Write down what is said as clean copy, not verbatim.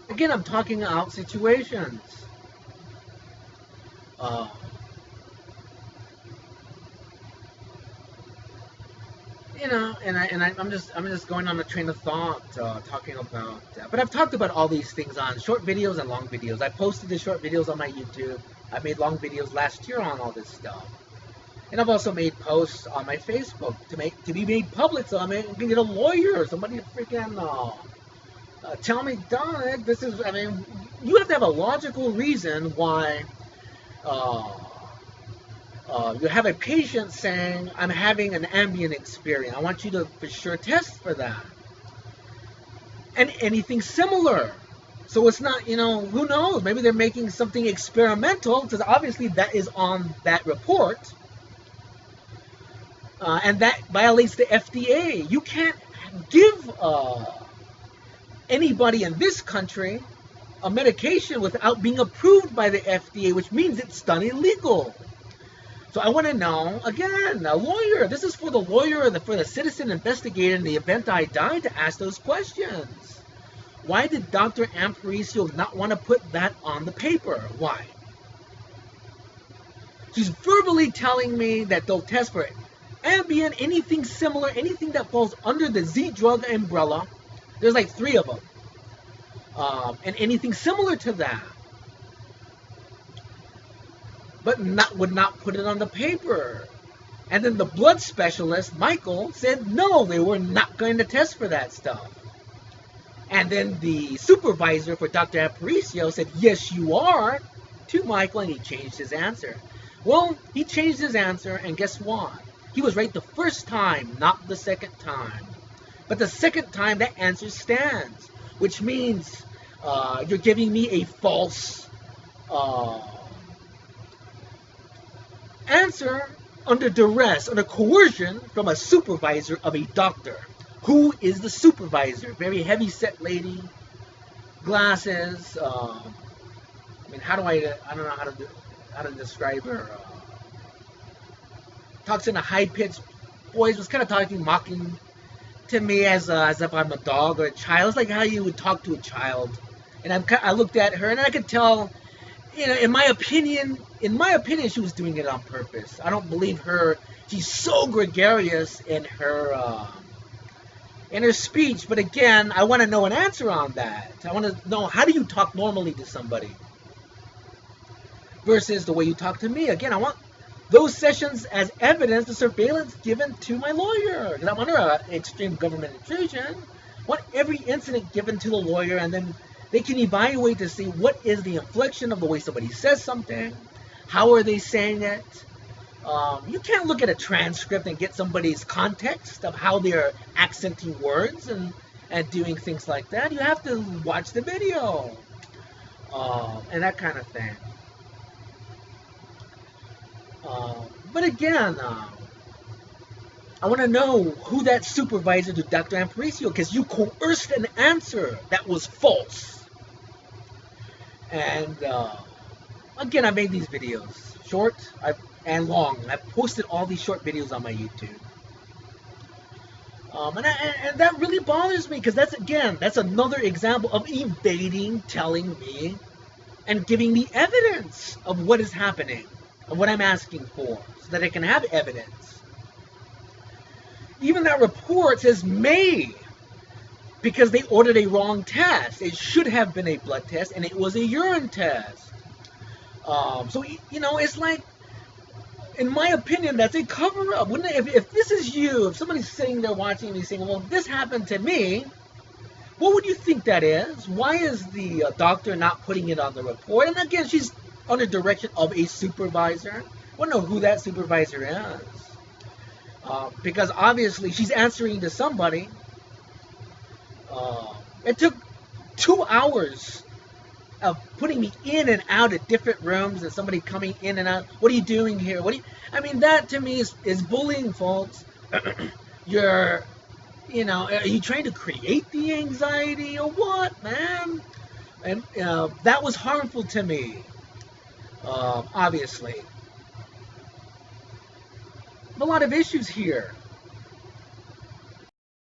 Again, I'm talking out situations. Uh, I'm just going on a train of thought, talking about. But I've talked about all these things on short videos and long videos. I posted the short videos on my YouTube. I made long videos last year on all this stuff, and I've also made posts on my Facebook to be made public, so I can get a lawyer or somebody to freaking tell me, Doug, this is. I mean, you have to have a logical reason why. Uh, you have a patient saying, I'm having an ambient experience. I want you to for sure test for that. And anything similar. So it's not, who knows? Maybe they're making something experimental because obviously that is on that report. And that violates the FDA. You can't give anybody in this country a medication without being approved by the FDA, which means it's done illegal. So I want to know, again, a lawyer. This is for the lawyer, for the citizen investigator in the event I die to ask those questions. Why did Dr. Aparicio not want to put that on the paper? Why? She's verbally telling me that they'll test for Ambien, anything similar, anything that falls under the Z-drug umbrella. There's like 3 of them. And anything similar to that. But would not put it on the paper. And then the blood specialist, Michael, said no, they were not going to test for that stuff. And then the supervisor for Dr. Aparicio said, yes, you are, to Michael, and he changed his answer. Well, he changed his answer, and guess what? He was right the first time, not the second time. But the second time, that answer stands, which means you're giving me a false answer under duress, under coercion from a supervisor of a doctor. Who is the supervisor? Very heavy-set lady, glasses. I mean, I don't know how to describe her. Talks in a high-pitched voice. Was kind of talking, mocking to me as if I'm a dog or a child. It's like how you would talk to a child. And I looked at her, and I could tell, in my opinion, she was doing it on purpose. I don't believe her. She's so gregarious in her speech. But again, I want to know an answer on that. I want to know, how do you talk normally to somebody versus the way you talk to me? Again, I want those sessions as evidence, the surveillance given to my lawyer, because I'm under an extreme government intrusion. I want every incident given to the lawyer, and then they can evaluate to see what is the inflection of the way somebody says something, how are they saying it. You can't look at a transcript and get somebody's context of how they're accenting words and doing things like that. You have to watch the video and that kind of thing. But again, I want to know who that supervisor to Dr. Aparicio, because you coerced an answer that was false. And again, I made these videos, short and long. I've posted all these short videos on my YouTube. And that really bothers me, because that's another example of evading telling me and giving me evidence of what is happening, of what I'm asking for, so that I can have evidence. Even that report says May, because they ordered a wrong test. It should have been a blood test, and it was a urine test. So, it's like, in my opinion, that's a cover-up. Wouldn't it? If this is you, if somebody's sitting there watching me saying, well, this happened to me, what would you think that is? Why is the doctor not putting it on the report? And again, she's under direction of a supervisor. I want to know who that supervisor is. Because obviously she's answering to somebody. It took 2 hours of putting me in and out of different rooms and somebody coming in and out. What are you doing here? That to me is bullying, folks. Are you trying to create the anxiety or what, man? And that was harmful to me, obviously. A lot of issues here.